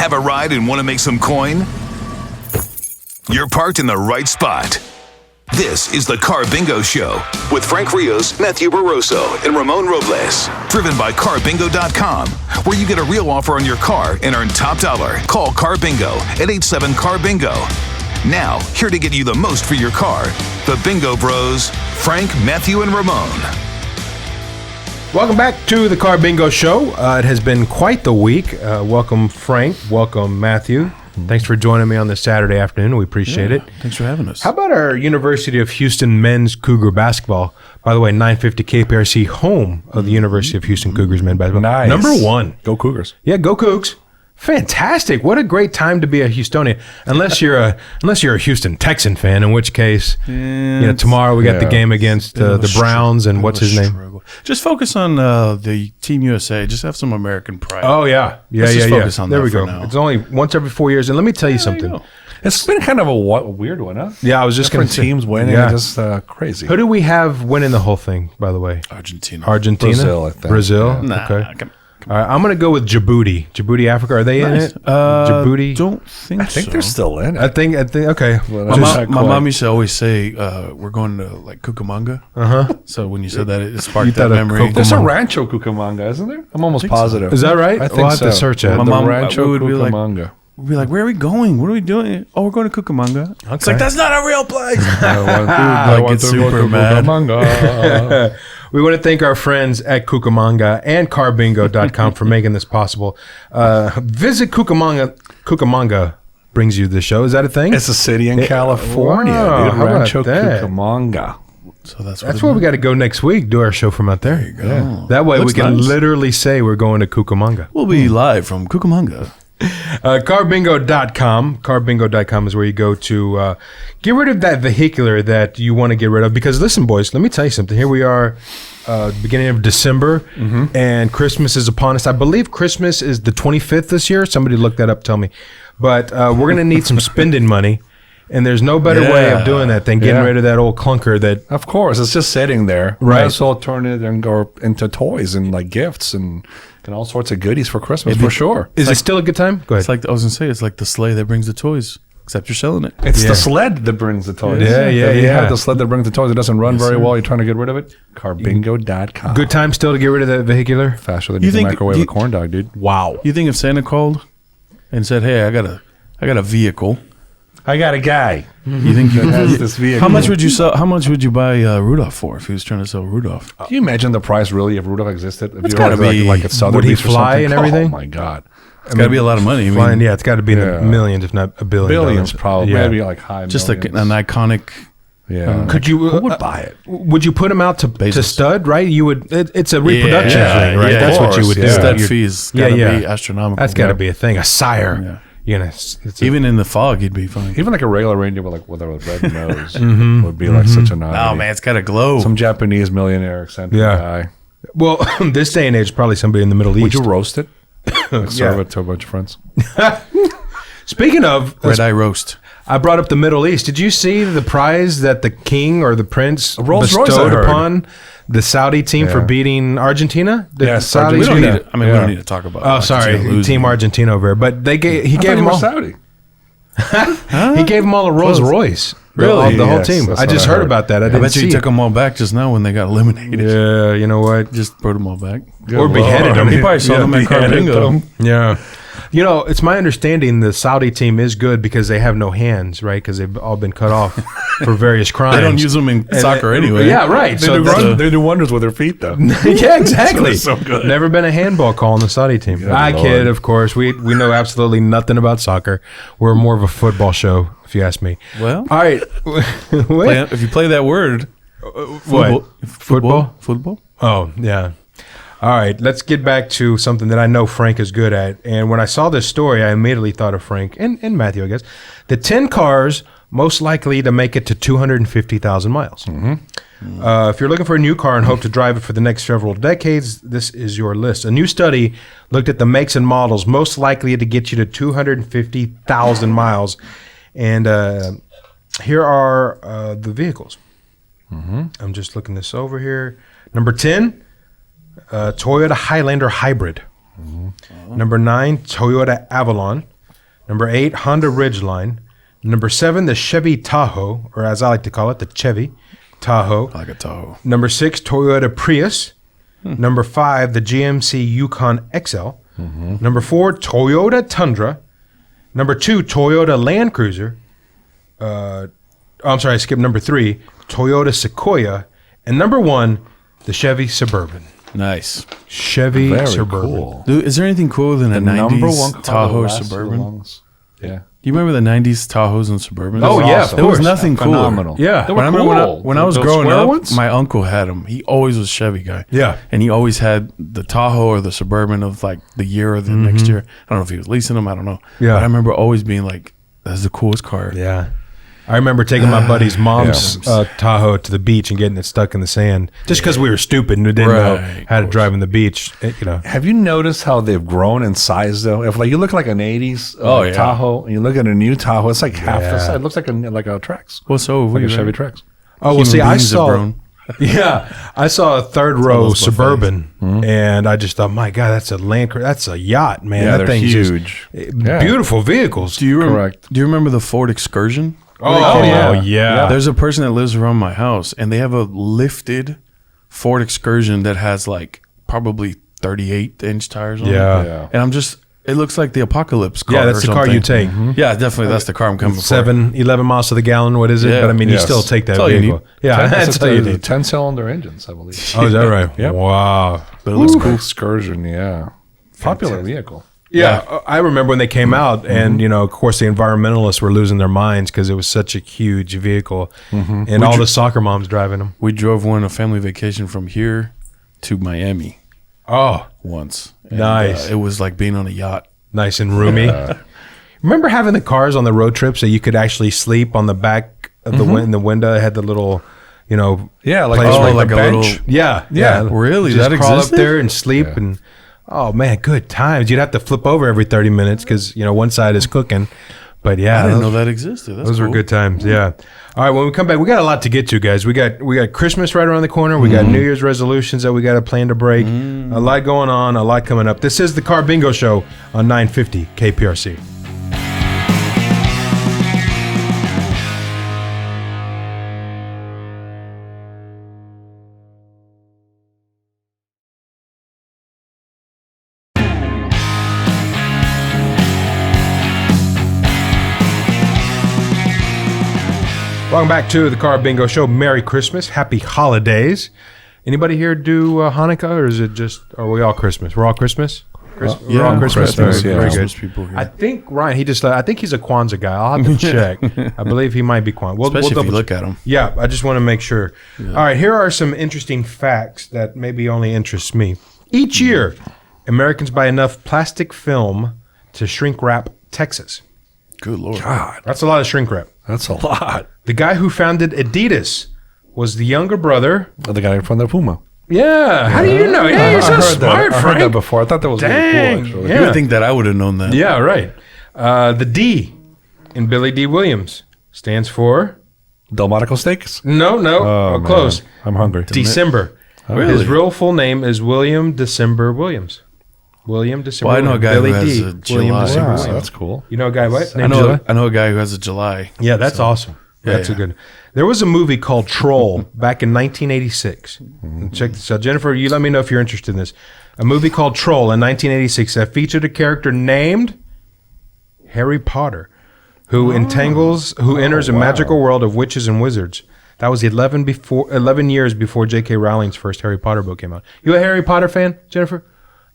Have a ride and want to make some coin? You're parked in the right spot. This is the Carbingo Show with Frank Rios, Matthew Barroso, and Ramon Robles. Driven by Carbingo.com, where you get a real offer on your car and earn top dollar. Call Carbingo at 87-CAR-BINGO. Now, here to get you the most for your car, the Bingo Bros, Frank, Matthew, and Ramon. Welcome back to the Carbingo Show. It has been quite the week. Welcome, Frank. Welcome, Matthew. Thanks for joining me on this Saturday afternoon. We appreciate it. Thanks for having us. How about our University of Houston men's Cougar basketball? By the way, 950 KPRC, home of the University of Houston Cougars men's basketball. Nice. Number one. Go Cougars. Yeah, go Cougs. Fantastic. What a great time to be a Houstonian. Unless you're a Houston Texan fan, in which case, tomorrow we got the game against the Browns and what's his name? Just focus on the Team USA. Just have some American pride. Oh, yeah. Let's just focus on there that we go. now. It's only once every 4 years. And let me tell you something. It's been kind of a weird one, huh? Yeah, I was just going to Different teams winning. Yeah. Just crazy. Who do we have winning the whole thing, by the way? Argentina. Brazil, I think. Brazil? Nah, Okay. All right, I'm going to go with Djibouti. Djibouti, Africa. Are they in it? Djibouti? Don't think so. I think they're still in it. I think, okay. Well, My mom used to always say, we're going to like Cucamonga. Uh-huh. So when you said that, it sparked You that thought of memory. Cucamonga. There's a Rancho Cucamonga, isn't there? I'm almost positive. Is that right? I think We'll have so. to search it. My The mom Rancho would be like, Cucamonga. We'd be like, where are we going? What are we doing? Oh, we're going to Cucamonga. It's like, that's not a real place. I want to go to Cucamonga. We want to thank our friends at Cucamonga and Carbingo.com for making this possible. Visit Cucamonga. Cucamonga brings you the show. Is that a thing? It's a city in California, wow, dude. how about Rancho that? Cucamonga. So that's where we got to go next week, do our show from out there. you go. Yeah. That way Looks we can nice. literally say we're going to Cucamonga. We'll be live from Cucamonga. Carbingo.com. Carbingo.com is where you go to get rid of that vehicular that you want to get rid of. Because listen, boys, let me tell you something. Here we are, beginning of December, and Christmas is upon us. I believe Christmas is the 25th this year. Somebody look that up, tell me. But we're going to need some spending money. And there's no better way of doing that than getting rid of that old clunker that... Of course, it's just sitting there. Right. Might as well turn it and go into toys and like gifts and all sorts of goodies for Christmas for sure. Is it still a good time? Go ahead. It's like I was gonna say, it's like the sleigh that brings the toys, except you're selling it. It's the sled that brings the toys. Yeah. You have the sled that brings the toys. It doesn't run very well. You're trying to get rid of it. Carbingo.com. Good time still to get rid of that vehicular? Faster than You you can think- microwave do you- a corn dog, dude. Wow. You think if Santa called and said, "Hey, I got a vehicle," I got a guy you think that has this vehicle. how much would you sell? How much would you buy Rudolph for if he was trying to sell Rudolph? Can you imagine the price really if Rudolph existed? If It's you gotta were be- like a Sotheby's would he or fly something? and everything? Oh my God. It's got to be a lot of money. I mean, Flying, yeah, it's got to be in the millions, if not a billion. Billions dollars. probably. Yeah. Maybe like high just like millions. an iconic. Yeah. Could you? Who would buy it? Would you put him out to Bezos. stud? Right? You would. It's a reproduction thing, right? yeah, That's of what you course, would do. yeah. Stud You'd- fees got to be astronomical. That's got to be a thing. A sire. Yeah. You know, it's a- Even in the fog, he'd be fine. Even like a regular reindeer with a red nose would be like such an oddity. Oh man, it's got to glow. Some Japanese millionaire eccentric guy. well, this day and age, probably somebody in the Middle East. Would you roast it? Like serve it to a bunch of friends. Speaking of, Red eye roast. I brought up the Middle East. Did you see the prize that the king or the prince Rolls-Royce, I bestowed heard. upon the Saudi team for Yeah. beating Argentina? The Yeah, Saudi We don't Argentina. need to, I mean, we don't need to talk about. Oh, sorry, Argentina losing. Team Argentina over here. But he gave I thought them you were all. Saudi. He gave them all a Rolls Royce. Really? The whole Yes, team. that's I what just I heard heard. about that. I I didn't bet you see he it. took them all back just now when they got eliminated. Yeah, you know what? Just brought them all back. Or beheaded them. He probably sold them at beheaded Carbingo. them. Yeah. You know, it's my understanding the Saudi team is good because they have no hands, right? Because they've all been cut off for various crimes. They don't use them in soccer anyway. Yeah, right. They, So do that's they do wonders with their feet, though. yeah, exactly. So good. Never been a handball call on the Saudi team. Good I Lord. kid, of course. We know absolutely nothing about soccer. We're more of a football show, if you ask me. Well, All right. if you play that word, What? Football? Football? Oh, yeah. All right, let's get back to something that I know Frank is good at. And when I saw this story, I immediately thought of Frank and Matthew, I guess. The 10 cars most likely to make it to 250,000 miles. If you're looking for a new car and hope to drive it for the next several decades, this is your list. A new study looked at the makes and models most likely to get you to 250,000 miles. And here are the vehicles. I'm just looking this over here. Number 10. Toyota Highlander Hybrid. Number 9, Toyota Avalon. Number 8, Honda Ridgeline. Number 7, the Chevy Tahoe, or as I like to call it, the Chevy Tahoe. I like a Tahoe. Number 6, Toyota Prius. Number 5, the GMC Yukon XL. Number 4, Toyota Tundra. Number 2, Toyota Land Cruiser. I'm sorry, I skipped number 3, Toyota Sequoia. And number 1, the Chevy Suburban. Nice. Chevy Very Suburban. cool. Dude, is there anything cooler than a Number 1 90s car Tahoe that or lasts Suburban? the longest. Yeah. Do you remember the 90s Tahoes and Suburbans? Oh, yeah, of There was course. nothing cooler. Phenomenal. Yeah. They When I were remember cool. when I was Those growing square up, ones? my uncle had them. He always was a Chevy guy. Yeah. And he always had the Tahoe or the Suburban of like the year or the next year. I don't know if he was leasing them. I don't know. Yeah. But I remember always being like, that's the coolest car. Yeah. I remember taking my buddy's mom's Tahoe to the beach and getting it stuck in the sand just because we were stupid and we didn't know Right, how to drive in the beach. Have you noticed how they've grown in size though? If like you look like an '80s yeah. Tahoe and you look at a new Tahoe, it's like half the size. It looks like a Trax, Well, so like a Chevy Trax. Oh, well, see, I saw. Grown. I saw a third row almost Suburban, and I just thought, my God, that's a that's a yacht, man. Yeah, that they're thing's huge. beautiful vehicles. Do you Correct. Do you remember the Ford Excursion? Oh, yeah. There's a person that lives around my house, and they have a lifted Ford Excursion that has like probably 38-inch tires on it. Yeah. And I'm just, it looks like the apocalypse car. Yeah, that's or the car something. you take. Yeah, definitely. That's the car I'm coming for. 11 miles to the gallon. What is it? Yeah. But I mean, you Yes. still take that That's all you vehicle. need. Yeah, that's all you need. 10-cylinder engines, I believe. Oh, is that right? Yep. Wow. But it looks cool. Excursion, yeah. Popular vehicle. Yeah, I remember when they came out, and of course, the environmentalists were losing their minds because it was such a huge vehicle, and all the soccer moms driving them. We drove one a family vacation from here to Miami Oh, once. And, Nice. it was like being on a yacht. nice and roomy. Remember having the cars on the road trips that you could actually sleep on the back of the the window? It had the little, Yeah, like place oh, where like the a bench. little- Yeah. Really? Just That crawl existed? up there and sleep and. Oh man, good times. You'd have to flip over every 30 minutes because one side is cooking. But yeah, I didn't know that existed. That's those were cool. good times. Yeah. All right, when we come back, we got a lot to get to, guys. We got Christmas right around the corner. We got New Year's resolutions that we got to plan to break. A lot going on, a lot coming up. This is the Carbingo Show on 950 KPRC. Welcome back to the Carbingo Show. Merry Christmas. Happy holidays. Anybody here do Hanukkah, or is it just, are we all Christmas? We're all Christmas? We're all Christmas. Christmas, Very, yeah. very good. Christmas people here. I think, Ryan, I think he's a Kwanzaa guy. I'll have to check. I believe he might be Kwanzaa. Especially if you double look check. at him. Yeah, I just want to make sure. All right, here are some interesting facts that maybe only interest me. Each year, Americans buy enough plastic film to shrink wrap Texas. Good Lord. God, That's a lot of shrink wrap. that's a lot. The guy who founded Adidas was the younger brother. The guy from the Puma. Yeah. How do you know? Yeah, you're so smart, I heard Frank. that before. I thought that was Dang. really cool, actually. Yeah. You would think that I would have known that. Yeah, right. The D in Billy D. Williams stands for Delmonico Steaks? no, Oh, man. close. I'm hungry. December. Really? His real full name is William December Williams. William December. Well, I know a guy who Billy has D. a William July. December Wow, Williams. that's cool. You know a guy what? I Named know, July? I know a guy who has a July. Yeah, that's awesome. Yeah, That's yeah. a good. There was a movie called Troll back in 1986. And check this out, Jennifer. You let me know if you're interested in this. A movie called Troll in 1986 that featured a character named Harry Potter, who enters a magical world of witches and wizards. That was 11 years before J.K. Rowling's first Harry Potter book came out. You a Harry Potter fan, Jennifer?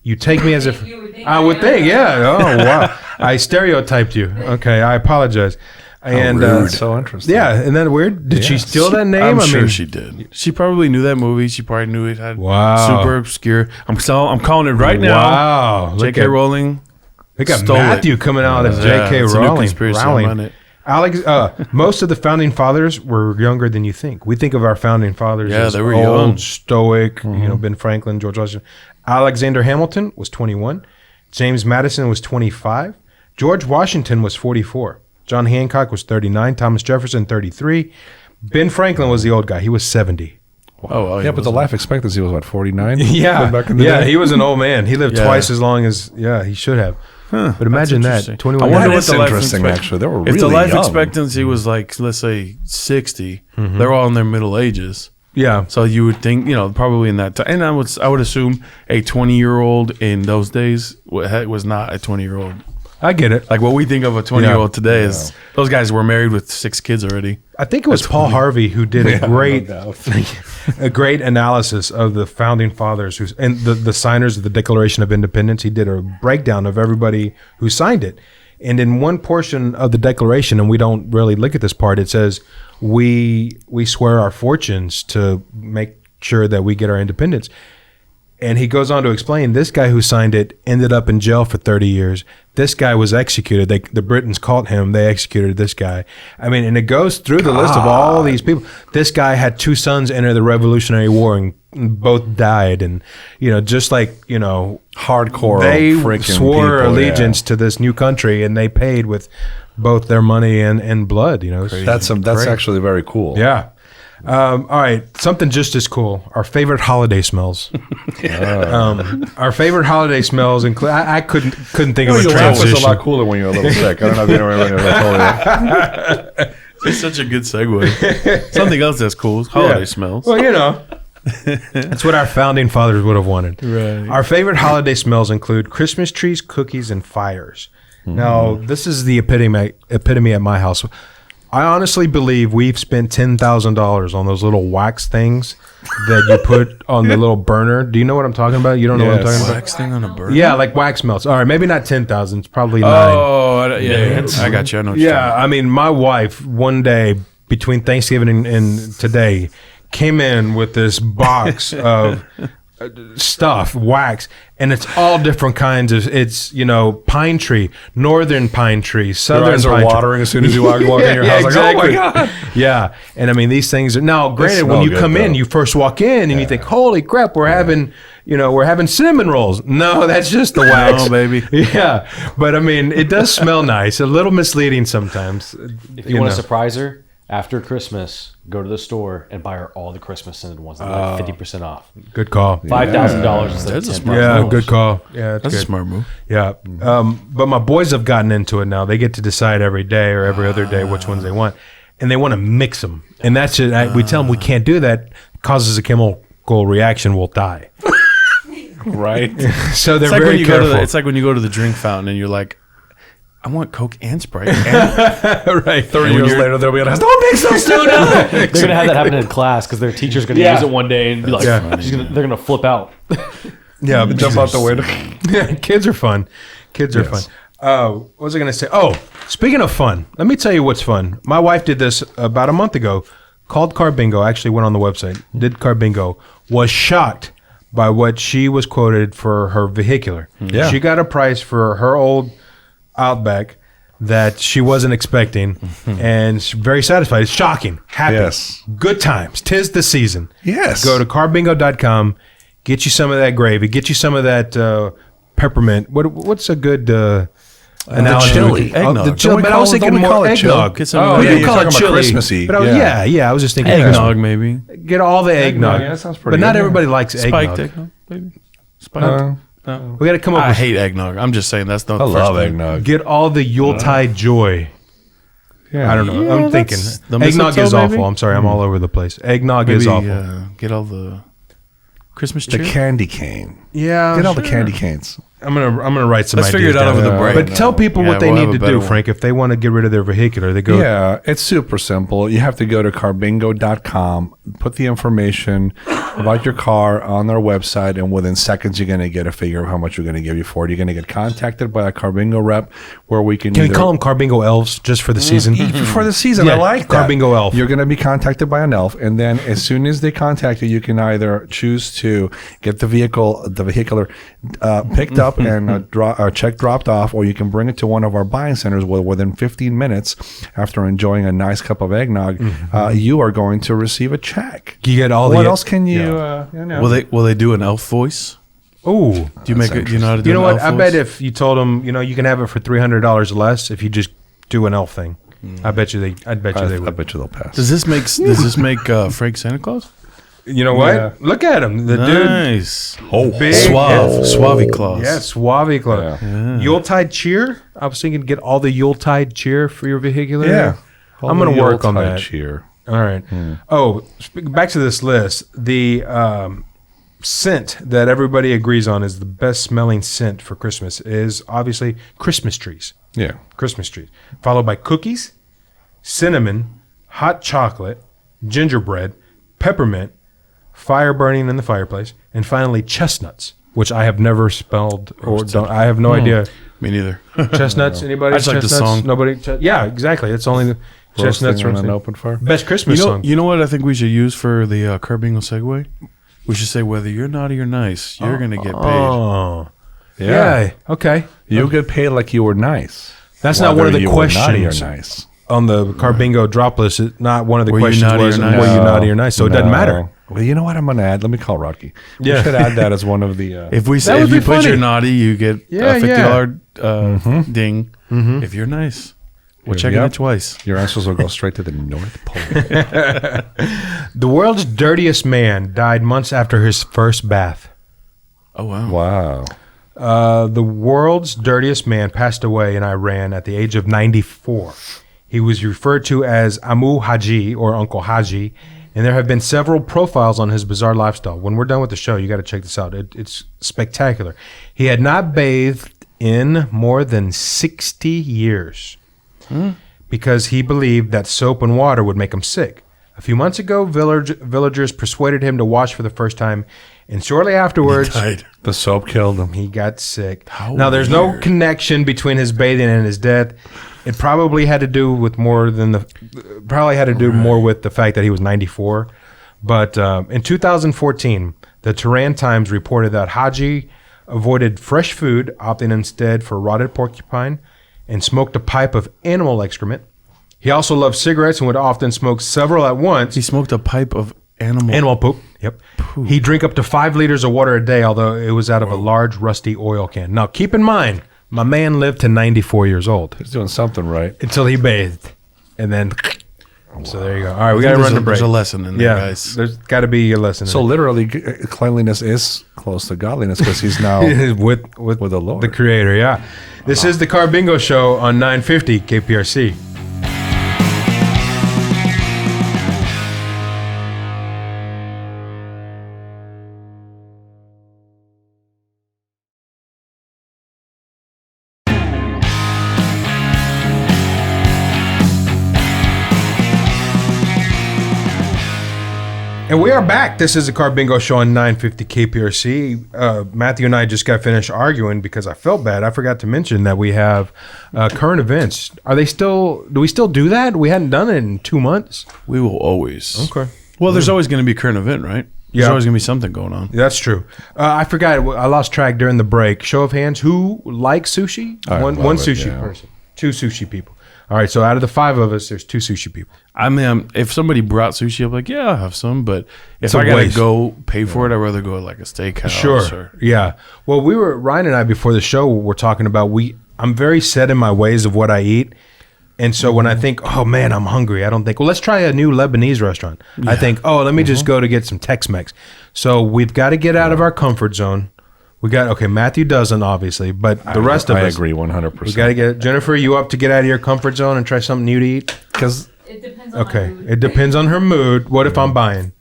You take me as if I would think, yeah. Oh wow, I stereotyped you. Okay, I apologize. And That's so interesting. yeah, isn't that weird? Did she steal that name? I'm I sure mean, she did. She probably knew that movie. She probably knew it had Wow. super obscure. I'm calling it right now. Wow, look J.K. at- Rowling. They got stole Matthew it. coming out as Yeah, J.K. it's a new Rowling. conspiracy. I'm on it. Alex, most of the founding fathers were younger than you think. We think of our founding fathers Yeah, as they were old, young. stoic. Ben Franklin, George Washington. Alexander Hamilton was 21. James Madison was 25. George Washington was 44. John Hancock was 39. Thomas Jefferson 33. Ben Franklin was the old guy. He was 70. Oh, Yeah, but the life expectancy was what, 49? Yeah, Back in the day? he was an old man. He lived Yeah. twice as long as he should have. But imagine that, interesting. 21 I wonder years. what the life interesting, expect- actually. They were If the really life young. expectancy was like, let's say 60, they're all in their middle ages. Yeah. So you would think, probably in that time. And I would assume a 20-year-old in those days was not a 20-year-old. I get it. Like what we think of a 20-year-old today is those guys were married with 6 kids already. I think it was Paul Harvey who did a great analysis of the founding fathers and the signers of the Declaration of Independence. He did a breakdown of everybody who signed it. And in one portion of the Declaration, and we don't really look at this part, it says we swear our fortunes to make sure that we get our independence. And he goes on to explain this guy who signed it ended up in jail for 30 years. This guy was executed. The Britons caught him. They executed this guy. I mean, and it goes through the list of all these people. This guy had 2 sons enter the Revolutionary War and both died. And, just like, hardcore. they freaking swore people, allegiance to this new country and they paid with both their money and blood, That's actually very cool. Yeah. All right, something just as cool. Our favorite holiday smells. Our favorite holiday smells include. I couldn't think of a Your laugh was transition. a lot cooler when you were a little sick. I don't know if you ever told you. It's such a good segue. Something else that's cool. Holiday smells. Well, that's what our founding fathers would have wanted. Right. Our favorite holiday smells include Christmas trees, cookies, and fires. Now, this is the epitome at my house. I honestly believe we've spent $10,000 on those little wax things that you put on the little burner. Do you know what I'm talking about? You don't know what I'm talking about? Wax thing on a burner? Yeah, like wax melts. All right, maybe not 10,000. It's probably 9. Oh, yeah. I got you. I know what you're Yeah, I mean, my wife one day between Thanksgiving and today came in with this box of stuff, wax, and it's all different kinds of. It's pine tree, northern pine tree, southern. Your eyes are pine watering as soon as you walk in your house. Exactly. Like, oh my god! Yeah, and I mean these things are now. Granted, smell when you good, come in, though. you first walk in and you think, "Holy crap, we're having." We're having cinnamon rolls. No, that's just the wax. No, baby. Yeah, but I mean, it does smell nice. A little misleading sometimes. If you want to surprise her after Christmas, go to the store and buy her all the Christmas scented ones. They're like 50% off. Good call. $5,000 instead That's a of smart Yeah, move. good call. Yeah, That's good. a smart move. Yeah. But my boys have gotten into it now. They get to decide every day or every other day which ones they want. And they want to mix them. And that's it. We tell them we can't do that. It causes a chemical reaction. We'll die. Right? So they're It's like, very when you careful. go to it's like when you go to the drink fountain and you're like, I want Coke and Sprite. And right. 30 years later, they'll be like, Don't mix those two. No. They're going to have that happen in class because their teacher's going to use it one day and be like, Yeah. they're going to flip out. Yeah, but jump out the window. Kids are fun. Kids are fun. What was I going to say? Oh, speaking of fun, let me tell you what's fun. My wife did this about a month ago. Called Carbingo. Actually went on the website. Did Carbingo. Was shocked by what she was quoted for her vehicular. Yeah. She got a price for her old Outback that she wasn't expecting, and she's very satisfied. It's shocking. Happy. Yes. Good times. 'Tis the season. Yes. Go to carbingo.com. Get you some of that gravy. Get you some of that peppermint. What's a good analogy? chili. Eggnog. The chili. Don't we But I call was it- thinking don't we more call it chili? eggnog. Get some of Oh, that. yeah, Yeah, you you're call it talking about chili. Christmassy. But I was just thinking eggnog, maybe. Get all the eggnog. Yeah, that sounds pretty But not good, yeah. everybody likes Spiked eggnog. eggnog, maybe. Spiked. No. We got to come up I with hate eggnog. I'm just saying that's not I the first love thing. eggnog. get all the Yuletide joy. Yeah. I don't know. Yeah, I'm thinking that's the eggnog mistletoe, is maybe? awful. I'm sorry. I'm all over the place. Eggnog is Maybe awful. get all the Christmas The cheer. candy cane. Yeah, Get all the candy canes. I'm gonna write some Let's ideas figure it out down. over the break. But tell people Yeah, what they we'll need have to a better do, one. Frank, if they want to get rid of their vehicular. They go. Yeah, it's super simple. You have to go to carbingo.com, put the information about your car on their website, and within seconds, you're going to get a figure of how much we're going to give you for it. You're going to get contacted by a Carbingo rep where we can Can we either- call them Carbingo elves just for the season? for the season. Yeah, I like that. Carbingo elf. You're going to be contacted by an elf, and then as soon as they contact you, you can either choose to get the vehicular picked up and a check dropped off, or you can bring it to one of our buying centers where within 15 minutes, after enjoying a nice cup of eggnog, you are going to receive a check. You get all What the. else can you? You know? Will they do an elf voice? Oh, Do you make it? Do you know how to do? you know an what? elf I bet voice? if you told them, you can have it for $300 less if you just do an elf thing. I bet you they. I'd bet you they I would. bet you they'll pass. Does this make Frank Santa Claus? You know what? Yeah. Look at him. The Nice. big. Suave claws. Yeah, Suave Club. Yeah. Yuletide cheer. I was thinking get all the Yuletide cheer for your vehicular. Yeah. I'm going to work on that. Cheer. All right. Oh, back to this list. The scent that everybody agrees on is the best smelling scent for Christmas is obviously Christmas trees. Yeah. Christmas trees. Followed by cookies, cinnamon, hot chocolate, gingerbread, peppermint, fire burning in the fireplace, and finally chestnuts, which I have never smelled or don't. I have no idea. Me neither. Chestnuts. Anybody? I just like the Chestnuts? song. Nobody. Yeah, exactly. It's only the chestnuts Roasting on from an open fire. best Christmas song. You know what I think we should use for the Carbingo segue? We should say whether you're naughty or nice, you're going to get paid. Oh, Yeah. yeah. Okay. You get paid like you were nice. That's not one of the Whether you were naughty or questions nice. on the Carbingo drop list. It's not one of the Were you questions naughty was or nice? were you naughty or nice. So it doesn't matter. Well, you know what I'm going to add? Let me call Rodkey. Yeah. We should add that as one of the... If we That say would if you be put funny. your naughty, you get Yeah, a $50 ding. If you're nice, we're checking Yep. it twice. Your answers will go straight to the North Pole. The world's dirtiest man died months after his first bath. Oh wow! Wow. The world's dirtiest man passed away in Iran at the age of 94. He was referred to as Amu Haji or Uncle Haji, and there have been several profiles on his bizarre lifestyle. When we're done with the show, you got to check this out. It's spectacular. He had not bathed in more than 60 years because he believed that soap and water would make him sick. A few months ago, villagers persuaded him to wash for the first time, and shortly afterwards, Died. The soap killed him. he got sick. How Now, there's no weird. connection between his bathing and his death. It probably had to do with more than more with the fact that he was 94. But in 2014, the Tehran Times reported that Haji avoided fresh food, opting instead for rotted porcupine, and smoked a pipe of animal excrement. He also loved cigarettes and would often smoke several at once. He smoked a pipe of Animal poop. Yep. He drank up to 5 liters of water a day, although it was out of a large rusty oil can. Now, keep in mind, my man lived to 94 years old He's doing something right. until he bathed, and then. So there you go. All right, we got to run to break. There's a lesson in there, guys. There's got to be a lesson. So literally, cleanliness is close to godliness because he's now with the Lord. the Creator. Yeah. This is the Carbingo Show on 950 KPRC. And we are back. This is the Carbingo Show on 950 KPRC. Matthew and I just got finished arguing because I felt bad. I forgot to mention that we have current events. Are they still? Do we still do that? We hadn't done it in 2 months. We will always. Okay. Well, there's always going to be a current event, right? There's Yeah. always going to be something going on. That's true. I forgot. I lost track during the break. Show of hands. Who likes sushi? I One love it, sushi yeah. person. 2 sushi people. All right. So out of the 5 of us, there's 2 sushi people. I mean, if somebody brought sushi, I'm like, yeah, I'll have some. But if It's a I got to waste. go pay for it, I'd rather go to like a steakhouse. Sure. Or, Yeah. Well, Ryan and I before the show were talking about I'm very set in my ways of what I eat. And so when I think, oh man, I'm hungry, I don't think, well, let's try a new Lebanese restaurant. I think, oh, let me just go to get some Tex-Mex. So we've got to get out of our comfort zone. Matthew doesn't obviously, but the rest of I us. agree 100%. We got to get, Jennifer, you up to get out of your comfort zone and try something new to eat? Because It depends on my Okay. mood. It depends on her mood. What if I'm buying?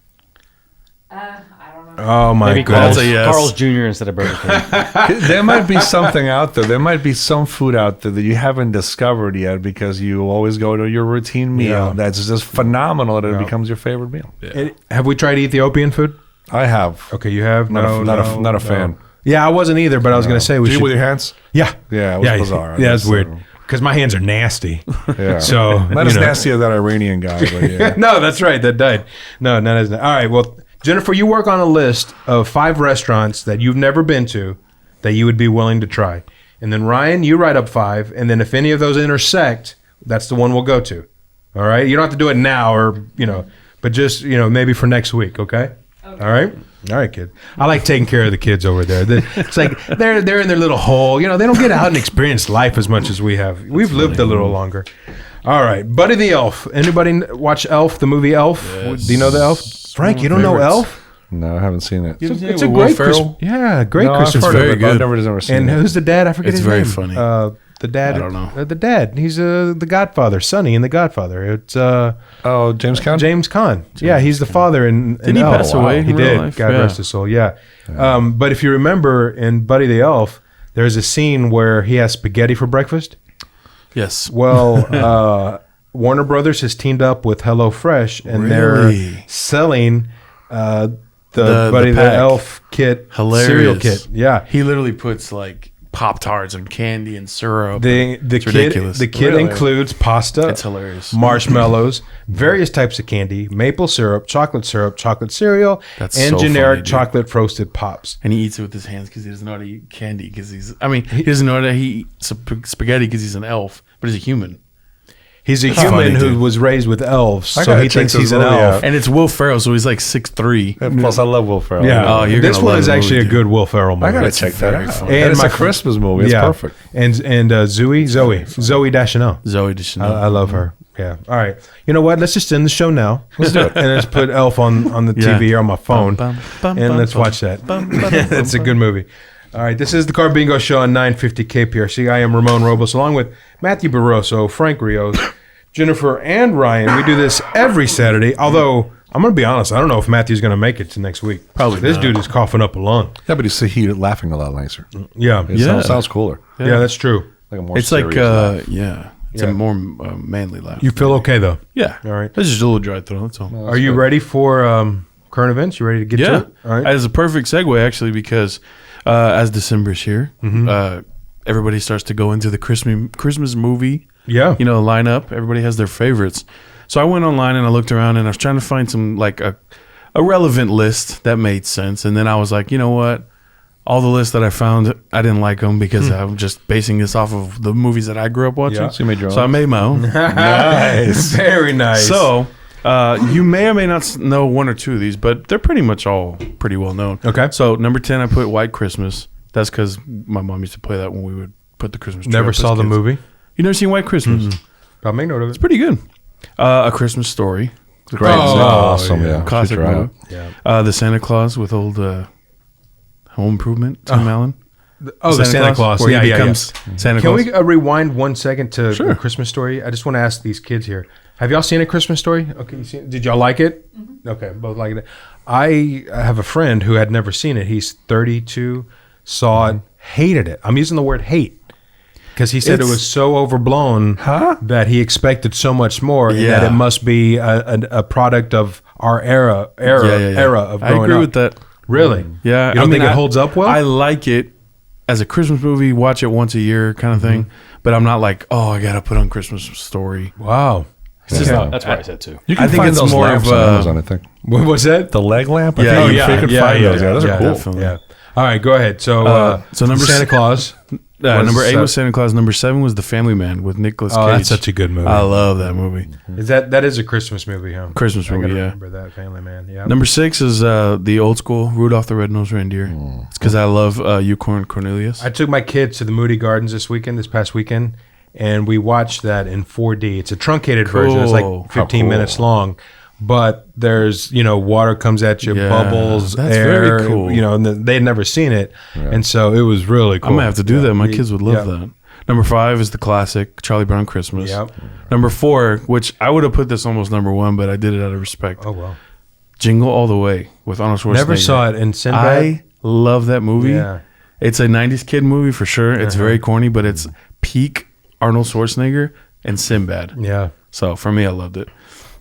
I don't know. Oh my Maybe goodness. That's a yes. Carl's Jr. instead of Burger King. there might be something out there. There might be some food out there that you haven't discovered yet because you always go to your routine meal. Yeah. That's just phenomenal that it becomes your favorite meal. Have we tried Ethiopian food? I have. Okay, you have? Not a fan. Yeah, I wasn't either, but I was going to say we Do you should. with your hands? Yeah. Yeah, it was bizarre. Yeah, it's That's, weird. Because my hands are nasty. Yeah. So, Not as nasty as that Iranian guy, but yeah. No, that's right. That died. No, not as. All right. Well, Jennifer, you work on a list of 5 restaurants that you've never been to that you would be willing to try. And then Ryan, you write up 5. And then if any of those intersect, that's the one we'll go to. All right. You don't have to do it now or, but just, maybe for next week. Okay. All right. All right, kid. I like taking care of the kids over there. It's like they're in their little hole. They don't get out and experience life as much as we have. We've lived a little longer. All right, Buddy the Elf. Anybody watch Elf, the movie Elf? Yes. Do you know the Elf? Frank, you don't know Elf? No, I haven't seen it. It's a great Christmas. Yeah, great No, I've Christmas heard movie. of it, but I've never seen And it. who's the dad? I forget It's his very name. funny. The dad. I don't know. The dad. He's the Godfather, Sonny in The Godfather. It's Oh, James Caan? James Caan. Yeah, he's the father in Didn't he Elf. pass away He in real did. life? God Yeah. rest his soul. Yeah. But if you remember in Buddy the Elf, there's a scene where he has spaghetti for breakfast. Yes. Well, Warner Brothers has teamed up with HelloFresh, and Really? they're selling the The Buddy the pack. Elf kit Hilarious. cereal kit. Yeah. He literally puts like Pop-Tarts and candy and syrup. The It's kit ridiculous. the kit Really? includes pasta, It's hilarious. marshmallows, various types of candy, maple syrup, chocolate cereal, That's and so generic funny, dude. chocolate frosted pops. And he eats it with his hands because he doesn't know how to eat candy. He doesn't know how to eat spaghetti because he's an elf, but he's a human. He's a That's human funny, who dude. was raised with elves, I so gotta he check thinks this he's an movie elf. out. And it's Will Ferrell, so he's like 6'3". And plus, I love Will Ferrell. Yeah, Oh, you're this gonna one love is the actually movie, a good Will Ferrell movie. I gotta It's check that very out. funny. And it's my a Christmas movie. It's perfect. And Zoe Deschanel. Zoe Deschanel. I love her. Yeah. All right. You know what? Let's just end the show now. Let's do it. And let's put Elf on the TV or on my phone, Bum, bum, and bum, let's bum, watch that. bum, bum, bum, It's a bum. good movie. All right. This is the Carbingo Show on 950 KPRC. I am Ramon Robles, along with Matthew Barroso, Frank Rios, Jennifer, and Ryan. We do this every Saturday. Although I'm going to be honest, I don't know if Matthew's going to make it to next week. Probably This not. dude is coughing up a lung. Yeah, but he's laughing a lot nicer. Yeah. It sounds cooler. Yeah, that's true. Like a more It's like, serious laugh. yeah. It's Yeah. a more manly laugh. You feel okay though? Yeah. All right. It's just a little dry throat. That's all. Are you ready for current events? You ready to get to Yeah. it? All right. As a perfect segue, actually, because as December's here, everybody starts to go into the Christmas movie, Yeah. lineup. Everybody has their favorites. So I went online and I looked around and I was trying to find some, like, a relevant list that made sense. And then I was like, you know what? All the lists that I found, I didn't like them because I'm just basing this off of the movies that I grew up watching. Yeah. So you made your own. So I made my own. Nice. Very nice. So you may or may not know one or two of these, but they're pretty much all pretty well known. Okay. So number 10, I put White Christmas. That's because my mom used to play that when we would put the Christmas tree Never up as saw the kids. movie. You never seen White Christmas? I'll make note of it. Pretty good. A Christmas Story. Great. Oh, Awesome. yeah. Yeah. Classic Should try movie. it. Yeah. The Santa Claus with old Home Improvement, Tim Allen. Oh, the Santa Claus. Where Yeah, he yeah, becomes Santa Can Claus. we rewind 1 second to Sure. A Christmas Story? I just want to ask these kids here. Have y'all seen A Christmas Story? Okay, did y'all like it? Okay, both like it. I have a friend who had never seen it. He's 32, saw it, hated it. I'm using the word hate because he said it was so overblown that he expected so much more, and that Yeah. it must be a product of our era of growing up. I agree with that. Really? Yeah, You don't think it holds up well? I like it as a Christmas movie. Watch it once a year, kind of thing. But I'm not like, oh, I gotta put on Christmas Story. Wow. It's just That's what I said too. You can I think find it's those more lamps of on a- Amazon, I think. What was that? The leg lamp? I Yeah, think oh, you yeah, can find those. Yeah, those are cool. definitely. Yeah. All right, go ahead. So, So number Santa s- Claus. Number 8 Was, was Santa Claus. Number 7 was The Family Man with Nicolas Cage. Oh, that's such a good movie. I love that movie. Is that is a Christmas movie, huh? Christmas I movie, gotta yeah. remember that Family Man. Yeah. Number 6 is the old school Rudolph the Red-Nosed Reindeer. It's because I love Unicorn Cornelius. I took my kids to the Moody Gardens this past weekend, and we watched that in 4D. It's a truncated version. It's Cool. like 15 How minutes long, but there's water comes at you, Yeah, bubbles, that's air. very cool. And they'd never seen it, and so it was really cool. I'm gonna have to do that. My Yeah. kids would love Yeah. that. Number 5 is the classic Charlie Brown Christmas. Yep. Number 4, which I would have put this almost number 1, but I did it out of respect. Oh well. Jingle All the Way with Arnold Schwarzenegger. Never saw it in Sinbad. I love that movie. Yeah. Uh-huh. It's a 90s kid movie for sure. It's very corny, but it's peak Arnold Schwarzenegger and Sinbad. Yeah. So for me, I loved it.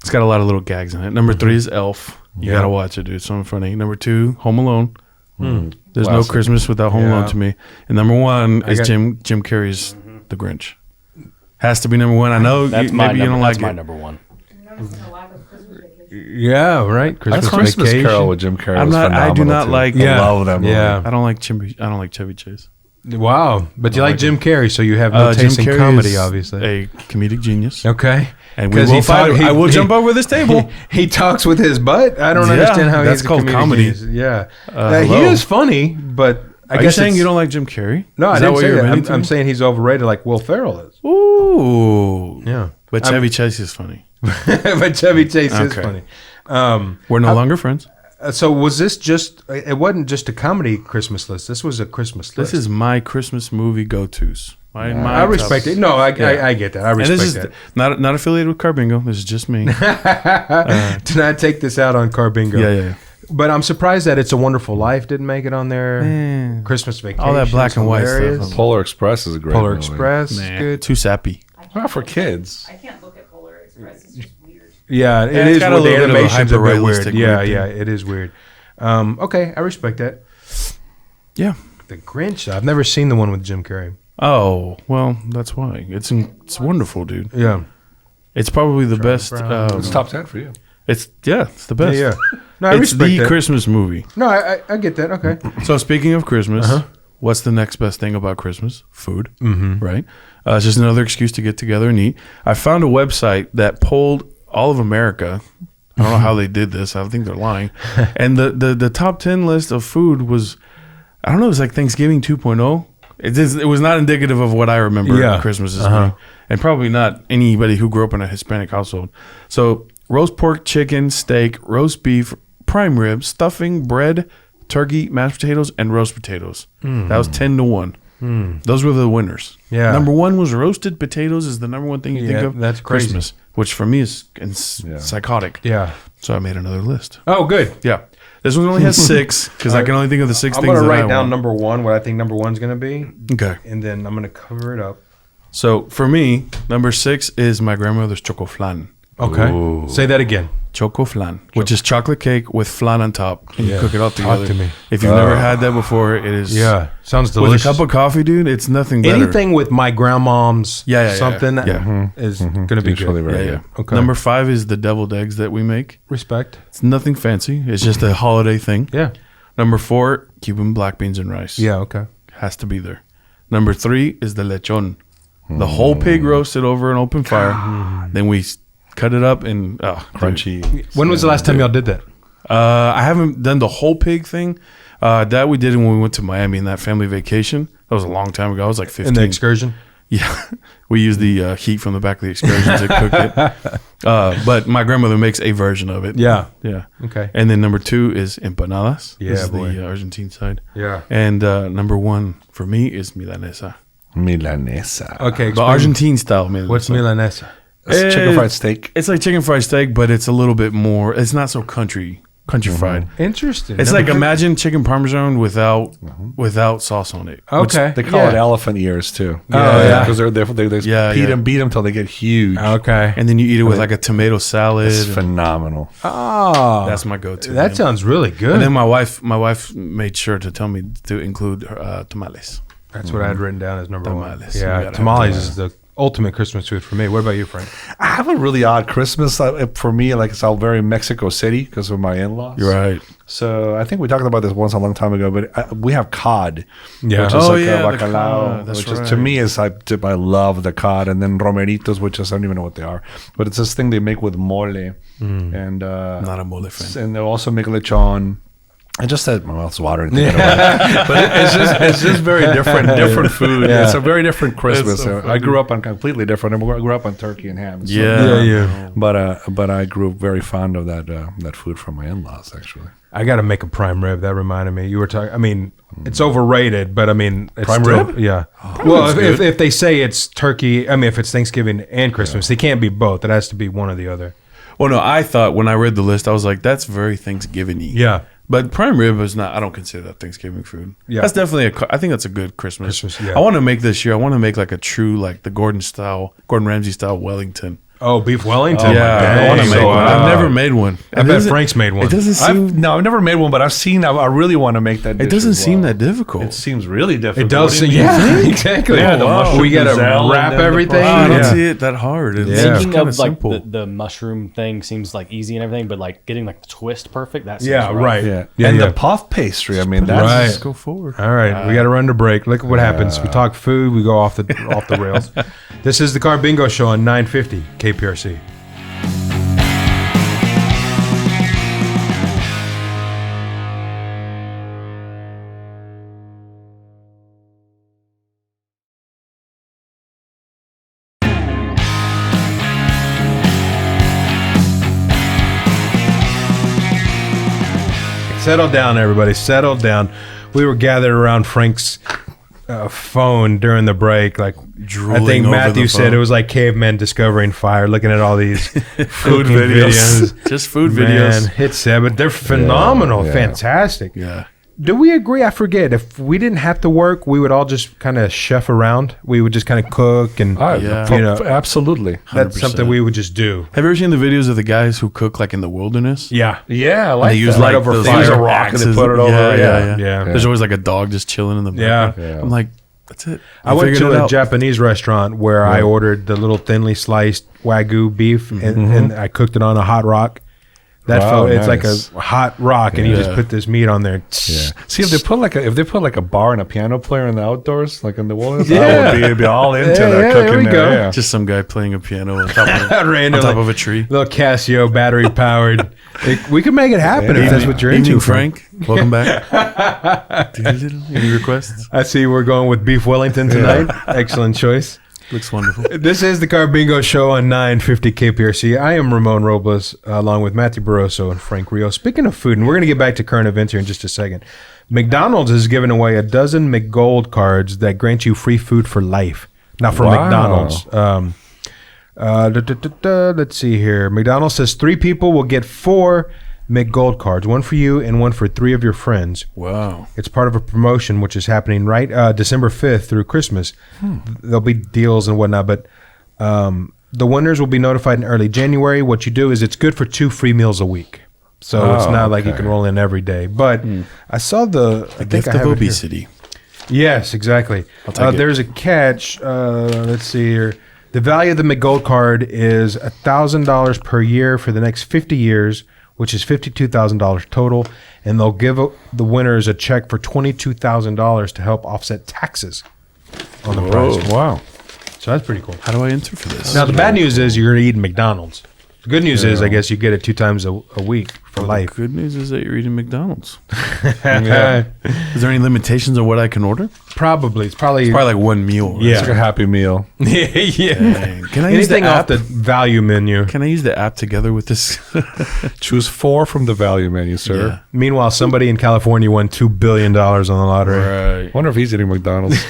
It's got a lot of little gags in it. Number 3 is Elf. You Yeah. gotta watch it, dude. It's so funny. Number 2, Home Alone. There's no Classic. Christmas without Home Alone Yeah. to me. And number 1 is got- Jim Carrey's The Grinch. Has to be number 1. I know That's you, my maybe you don't that's like my it. number one. Noticing a lack of Christmas vacation. Yeah. Right. That's Christmas Vacation. Carol with Jim Carrey. I'm was not. I do phenomenal, not too. like. Yeah. I love that movie. Yeah. I don't like Chevy Chase. Wow. But you like Jim Carrey, so you have no taste in Carrey comedy, is obviously. a comedic genius. Okay. And we 'Cause will he fight. talk- he- I will he- jump over this table. He talks with his butt. I don't Yeah, understand how that's he's a called comedic comedy. genius. Yeah. he hello. is funny, but I Are you guess saying it's- you don't like Jim Carrey? No, I Is didn't what say you're that. admitting to I'm me? saying he's overrated like Will Ferrell is. Ooh. Yeah. But Chevy Chase is funny. But Chevy Chase is Okay. funny. We're no longer friends. So was this just? It wasn't just a comedy Christmas list. This was a Christmas list. This is my Christmas movie go-tos. My I respect top- it. No, I Yeah. get that. I And respect this is that. not affiliated with Carbingo. This is just me. Do not take this out on Carbingo. Yeah. But I'm surprised that It's a Wonderful Life didn't make it on there. Christmas Vacation. All that black and white hilarious. stuff. Polar Express is a great Polar movie. Express. Nah, Good. too sappy. Not for kids. I can't look at Polar Express. It's just weird. Yeah, it it's is got a weird. The little bit of a animation's a bit weird. hyper-realistic Yeah, look, yeah, it is weird. Okay, I respect that. Yeah. The Grinch. I've never seen the one with Jim Carrey. Oh, well, that's why. It's wonderful, dude. Yeah. It's probably the best. It's top 10 for you. It's the best. Yeah. No, I It's respect the that. Christmas movie. No, I get that. Okay. So speaking of Christmas, what's the next best thing about Christmas? Food, right? It's just another excuse to get together and eat. I found a website that polled all of America. I don't know how they did this. I think they're lying. And the top 10 list of food was, I don't know, it was like Thanksgiving 2.0. It was not indicative of what I remember Christmas as being. And probably not anybody who grew up in a Hispanic household. So roast pork, chicken, steak, roast beef, prime rib, stuffing, bread, turkey, mashed potatoes, and roast potatoes. That was 10-1. Those were the winners. Yeah. Number one was roasted potatoes is the number one thing you think Yeah, of. that's crazy. Christmas, which for me is psychotic. Yeah. So I made another list. Oh, good. Yeah. This one only has 6 because I can only think of the 6 I'm things going to that I write down want. number one, what I think number one's going to be, Okay. and then I'm going to cover it up. So for me, number 6 is my grandmother's choco flan. Okay. Say that again. Choco flan, which is chocolate cake with flan on top, and you cook it all Talk together. to me. If you've never had that before, it is Sounds with delicious. a cup of coffee, dude. It's nothing better. Anything with my grandmom's something that is going to be Usually good. very Yeah, good. yeah. Okay. Number 5 is the deviled eggs that we make. Respect. It's nothing fancy. It's just a holiday thing. Yeah. Number 4, Cuban black beans and rice. Yeah, okay. Has to be there. Number 3 is the lechon. The whole pig roasted over an open fire. Then we cut it up and Crunchy. When was the last time y'all did that? I haven't done the whole pig thing. That we did when we went to Miami in that family vacation. That was a long time ago. I was like 15. In the excursion? Yeah, we used the heat from the back of the excursion to cook it. But my grandmother makes a version of it. Yeah. Yeah. Okay. And then number 2 is empanadas. Yeah, This is boy. the Argentine side. Yeah. And number 1 for me is milanesa. Milanesa. Okay. The explain- Argentine style milanesa. What's milanesa? It's chicken fried steak. It's like chicken fried steak, but it's a little bit more. It's not so country fried. Interesting. It's Never like cooked- imagine chicken parmesan without sauce on it. Okay. They call it elephant ears too. yeah. because they Yeah, beat yeah. them until they get huge. Okay. And then you eat it with like a tomato salad. It's phenomenal. Oh, That's my go-to. that man. sounds really good. And then my wife made sure to tell me to include tamales. That's what I had written down as number Tamales. one. You Yeah, gotta have tamales tamales. is the ultimate Christmas food for me. What about you, Frank? I have a really odd Christmas for me. Like it's all very Mexico City because of my in-laws. You're right. So I think we talked about this once a long time ago, but we have cod, Yeah. which is Oh, like yeah, a the bacalao, cod. That's which is to right. me is I love the cod, and then romeritos, which is I don't even know what they are, but it's this thing they make with mole, and Not a mole fan. and they'll also make lechon. I just said my mouth's watering, thinking about it. But it's just very different food. Yeah. It's a very different Christmas. so I grew up on completely different. I grew up on turkey and ham. So- Yeah. But I grew very fond of that food from my in-laws actually. I got to make a prime rib. That reminded me. You were talking. I mean, it's overrated, but I mean, it's Prime still, rib? Yeah. Well, if they say it's turkey, I mean, if it's Thanksgiving and Christmas, they can't be both. It has to be one or the other. Well, no, I thought when I read the list, I was like, that's very Thanksgiving-y. Yeah. But prime rib is not. I don't consider that Thanksgiving food. Yeah. That's definitely I think that's a good Christmas. Christmas, yeah. I want to make this year. I want to make like a true like the Gordon Ramsay style Wellington. Oh, beef Wellington. I want to Dang. make one. I've Wow. never made one. I bet Frank's made one. It doesn't seem. I've never made one, but I've seen. I really want to make that. It dish doesn't as seem well. that difficult. It seems really difficult. It does. What do you mean? Yeah, exactly. Yeah, the mushroom we got to gazelle and wrap then the everything. Oh, I don't Yeah. see it that hard. It's, Yeah. it's Thinking kind of of like simple. the mushroom thing seems like easy and everything, but like getting like the twist perfect. That seems Yeah, rough. right. Yeah, Yeah, and yeah. the puff pastry. I mean, that's Right. Let's go forward. All right, we got to run to break. Look at what happens. We talk food, we go off the rails. This is the Carbingo Show on 950 KPRC. Settle down, everybody. Settle down. We were gathered around Frank's phone during the break. Like, Drooling I think over Matthew the said phone. it was like cavemen discovering fire, looking at all these Food cooking videos. Just food videos. Man, hit 7. They're phenomenal. Yeah. Fantastic. Yeah. Do we agree? I forget. If we didn't have to work, we would all just kind of chef around. We would just kind of cook and, Yeah. you know, Absolutely. that's 100%. something we would just do. Have you ever seen the videos of the guys who cook like in the wilderness? Yeah. Yeah, I And like they use that. like over those fire. They use a fire rock and they axes. put it over. Yeah. Yeah. There's always like a dog just chilling in the Yeah. background. Yeah. I'm like, that's it. I went figured to it a out. Japanese restaurant where I ordered the little thinly sliced Wagyu beef and I cooked it on a hot rock. That Wow, felt, it's nice. like a hot rock, and you just Yeah. put this meat on there. Yeah. See, if they put like a bar and a piano player in the outdoors, like in the wilderness, Yeah. I would be all into Yeah, that yeah, cooking there we there. go. Yeah. Just some guy playing a piano on top of, on Randomly. top of a tree. Little Casio battery powered. We could make it happen if that's what you're into, Evening, Frank. Frank. Welcome back. Any requests? I see we're going with beef Wellington tonight. Excellent choice. Looks wonderful. This is the Carbingo Show on 950 KPRC. I am Ramon Robles, along with Matthew Barroso and Frank Rios. Speaking of food, and we're going to get back to current events here in just a second. McDonald's has given away a dozen McGold cards that grant you free food for life. Now, for Wow. McDonald's. Let's see here. McDonald's says 3 people will get 4 McGold cards, 1 for you and 1 for 3 of your friends. Wow. It's part of a promotion which is happening right December 5th through Christmas. There'll be deals and whatnot, but the winners will be notified in early January. What you do is it's good for 2 free meals a week. So it's not like you can roll in every day. But I saw I think Gift I of have it here. obesity. Yes, exactly. take it. There's a catch. Let's see here. The value of the McGold card is $1,000 per year for the next 50 years, which is $52,000 total, and they'll give the winners a check for $22,000 to help offset taxes on the price. Wow. So that's pretty cool. How do I enter for this? Now the bad news is you're going to eat McDonald's. The good news is I guess you get it 2 times a week for The life. good news is that you're eating McDonald's. Is there any limitations on what I can order? Probably. It's probably Probably like one meal. Right? Yeah. It's like a Happy Meal. yeah. Dang. Can I use the Anything off app? the value menu. Can I use the app together with this? Choose 4 from the value menu, sir. Yeah. Meanwhile, somebody in California won $2 billion on the lottery. Right. Wonder if he's eating McDonald's.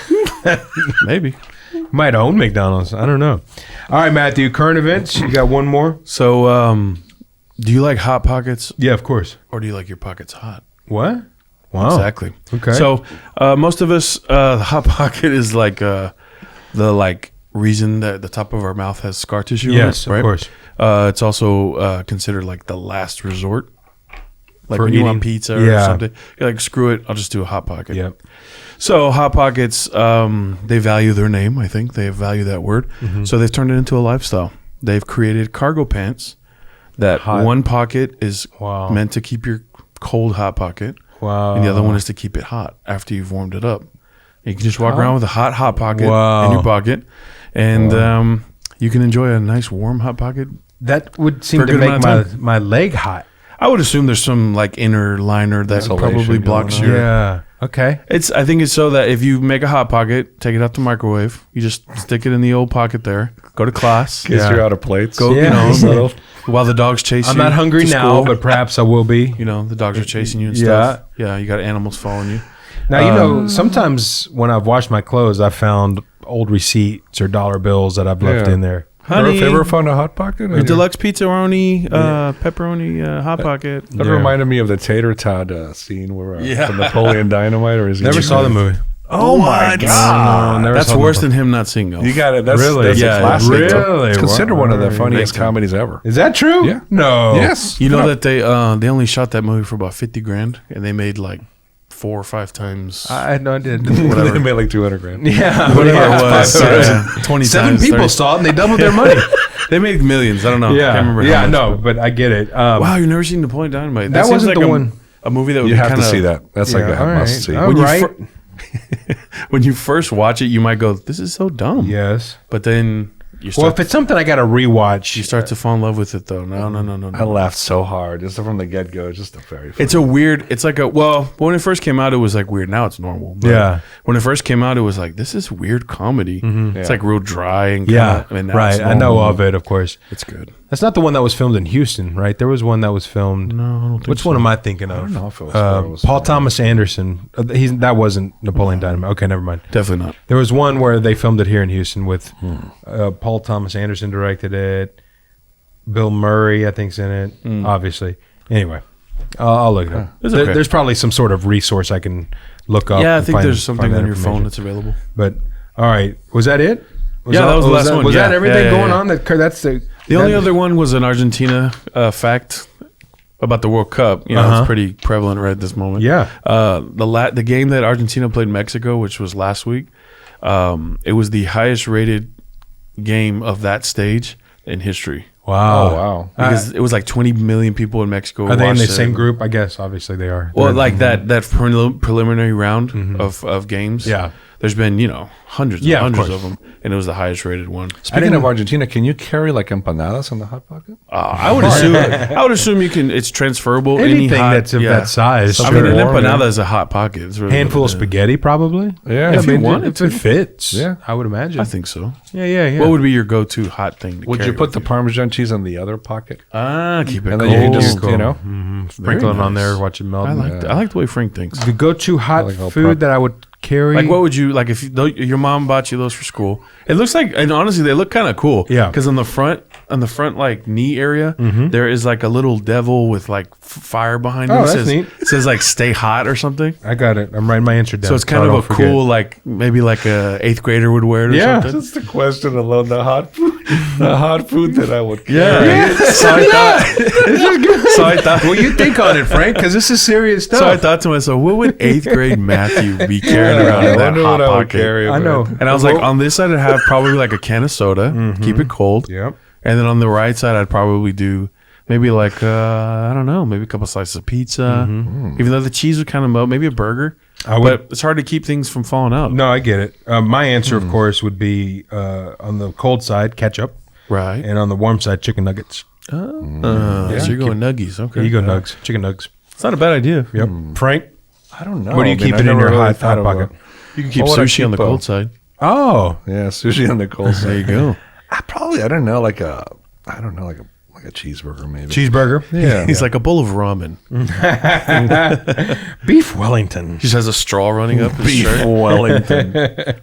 Maybe. Might own McDonald's. I don't know. All right, Matthew, current events. You got one more? So, do you like Hot Pockets Yeah, of course. or do you like your pockets hot? What? Wow. Exactly. Okay. So, most of us, Hot Pocket is like the reason that the top of our mouth has scar tissue. Yes, on it, of right? course. It's also considered like the last resort. Like For when you want eating- pizza or yeah. something, you're like, screw it, I'll just do a Hot Pocket. Yep. So Hot Pockets, they value their name. I think they value that word. Mm-hmm. So they've turned it into a lifestyle. They've created cargo pants that Hot. one pocket is Wow. meant to keep your cold Hot Pocket. Wow. And the other one is to keep it hot after you've warmed it up. You can just walk around with a Hot Pocket Wow. in your pocket. And you can enjoy a nice warm Hot Pocket. That would seem For a to good make amount of my leg hot. I would assume there's some like inner liner that Insulation probably blocks going on. your... Yeah. Okay. I think it's so that if you make a Hot Pocket, take it out the microwave, you just stick it in the old pocket there, go to class, In case Yeah. you're out of plates. go, Yeah. you know, while the dogs chase I'm you. not hungry to now, school. but perhaps I will be. you know, the dogs are chasing you and Yeah. stuff. Yeah, you got animals following you. Now, you know, sometimes when I've washed my clothes, I've found old receipts or dollar bills that I've left Yeah. in there. Honey, Ever found a Hot Pocket? a deluxe pizzaroni, pepperoni, Hot Pocket. That Yeah. reminded me of the Tater Tot scene where Yeah. the Napoleon Dynamite. Or is he Never saw the movie. Oh my God! No, never That's saw worse the- than him not seeing Elf. You got it. That's Really? That's Yeah, a classic. really? It's considered one of the Wow. funniest Big time. comedies ever. Is that true? Yeah. No. Yes. You know that they only shot that movie for about $50,000 and they made like 4 or 5 times I no, I did. They made like 200 grand. Yeah. whatever yeah, it was. 5 times. Yeah, 20 7 times. people 30. saw it and they doubled their money. They made millions. I don't know. Yeah. Can't remember. how Yeah, much, no, but- but I get it. Wow, you've never seen Napoleon Dynamite? That seems wasn't like the a, one- A movie that would You be have to kinda- see that. That's like Yeah, a all must right. see. All When you right. when you first watch it, you might go, "This is so dumb." Yes. But then You Well, start, if it's something I got to rewatch, you start to fall in love with it, though. No. I laughed so hard just from the get go. Just a very funny. It's a weird. It's like when it first came out, it was like weird. Now it's normal. But Yeah. When it first came out, it was like, this is weird comedy. It's like real dry and yeah, kinda, now right. it's I know normal. of it, of course. It's good. That's not the one that was filmed in Houston, right? There was one that was filmed. No, I don't think Which so. one am I thinking of? I don't know if it was where it was Paul filmed. Thomas Anderson. That wasn't Napoleon Dynamite. Okay, never mind. Definitely not. There was one where they filmed it here in Houston with Paul Thomas Anderson directed it. Bill Murray, I think's in it. Obviously. Anyway, I'll look it up. It's okay. There's probably some sort of resource I can look up. Yeah, I and think find- there's something find that on your phone information. that's available. But all right, was that it? Yeah, that was the last one. Was Yeah, that everything yeah, going yeah. on? That's The only other one was an Argentina fact about the World Cup. You know, it's pretty prevalent right at this moment. Yeah. The game that Argentina played Mexico, which was last week, it was the highest rated game of that stage in history. Wow. Oh, wow. Because it was like 20 million people in Mexico. Are they in the watched it. same group? I guess obviously they are. Well, like that preliminary round of games. Yeah. There's been, hundreds Yeah, and of hundreds course. of them, and it was the highest rated one. Speaking of Argentina, can you carry like empanadas in the hot pocket? I would assume you can. It's transferable. anything any hot, that's of yeah. that size. I mean, an Sure. empanada is a hot pocket. It's really handful of yeah. spaghetti, probably. Yeah, I if you mean, wanted if it fits. Yeah. I would imagine. I think so. Yeah. What would be your go-to hot thing? To Would carry you put with the Parmesan cheese in the other pocket? keep it And cold? then you can just, Cool. you know, sprinkle it on nice. there, watch it melt. I like the way Frank thinks. the go-to hot like all food prep. that I would carry. Like, what would you like if your mom bought you those for school? It looks like, and honestly, they look kind of cool. Yeah. Because on the front like knee area, there is like a little devil with like fire behind it. Oh, It that's says, neat. It says like "Stay hot" or something. I got it. I'm writing my answer down. So it's kind I of don't a forget. cool, like maybe like a 8th grader would wear it or Yeah. something. Just the question alone, the hot food that I would carry. Yeah. So I thought. So I thought. Well, you think on it, Frank, because this is serious stuff. So I thought to myself, what would 8th grade Matthew be carrying around in I that wonder hot what I would pocket? carry. I know. And I was like, on this side, I'd have probably like a can of soda, keep it cold. Yep. And then on the right side, I'd probably do maybe like, I don't know, maybe a couple slices of pizza. Even though the cheese would kind of melt, maybe a burger. I would- But it's hard to keep things from falling out. No, I get it. My answer, of course, would be on the cold side, ketchup, Right. and on the warm side, chicken nuggets. So you're going nuggies. Okay. There you go, nugs, chicken nugs. It's not a bad idea. Yep. Frank, I don't know. what do you keep I in never your really hot thought of pocket? You can keep What would I sushi on the keep, cold side. Oh, Yeah, sushi on the cold There side. you go. I don't know, like a cheeseburger maybe. cheeseburger, Yeah. He's like a bowl of ramen. beef Wellington. Just has a straw running up his shirt. Wellington.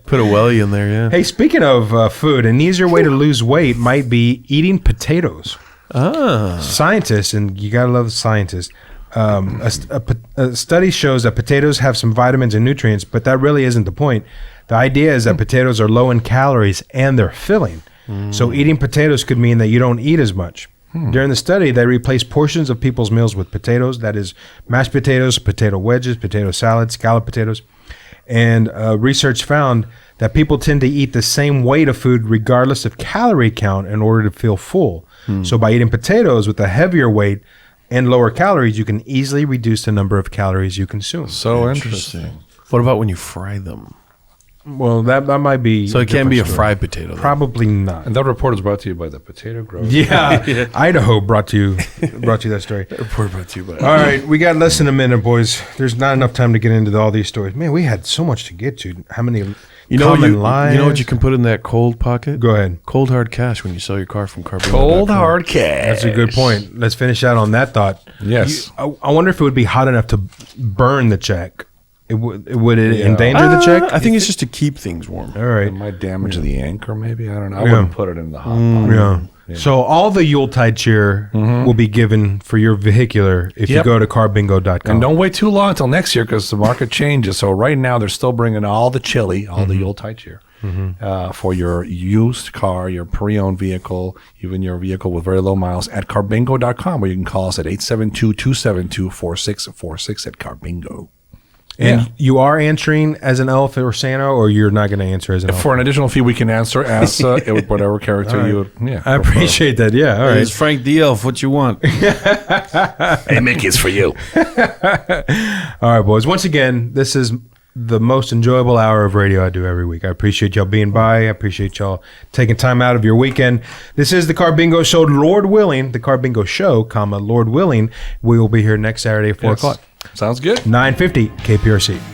Put a welly in there, yeah. Hey, speaking of food, an easier way to lose weight might be eating potatoes. Scientists, and you gotta love the scientists. A study shows that potatoes have some vitamins and nutrients, but that really isn't the point. The idea is that potatoes are low in calories and they're filling. So eating potatoes could mean that you don't eat as much. During the study, they replaced portions of people's meals with potatoes, that is, mashed potatoes, potato wedges, potato salad, scalloped potatoes. And research found that people tend to eat the same weight of food regardless of calorie count in order to feel full. So by eating potatoes with a heavier weight and lower calories, you can easily reduce the number of calories you consume. So interesting. What about when you fry them? Well, that might be. So it can't be a different story. fried potato. Then. Probably not. And that report is brought to you by the Potato Grove. Yeah, Idaho brought you that story. Report brought to you by. All right, we got less than a minute, boys. There's not enough time to get into all these stories. Man, we had so much to get to. How many common lies? You know what you can put in that cold pocket? Go ahead. Cold hard cash when you sell your car from Carbingo. Cold hard cash. That's a good point. Let's finish out on that thought. Yes. I wonder if it would be hot enough to burn the check. Would it endanger the check? I think it's just to keep things warm. All right. It might damage the anchor, maybe. I don't know. I wouldn't put it in the hot pot. Yeah. So all the Yuletide cheer will be given for your vehicular if you Yep. go to carbingo.com. And don't wait too long until next year because the market changes. So right now they're still bringing all the chili, all the Yuletide cheer for your used car, your pre-owned vehicle, even your vehicle with very low miles at carbingo.com, where you can call us at 872-272-4646 at Carbingo. And you are answering as an elf or Santa, or you're not going to answer as an elf? For an additional fee, we can answer as whatever character you would. Yeah, I appreciate that. Yeah. All It's right. Frank the Elf. What you want? Hey, Mickey, it's for you. All right, boys. Once again, this is the most enjoyable hour of radio I do every week. I appreciate y'all being by. I appreciate y'all taking time out of your weekend. This is the Carbingo Show, Lord willing. The Carbingo Show, Lord willing. We will be here next Saturday at 4 o'clock. Sounds good. 950 KPRC.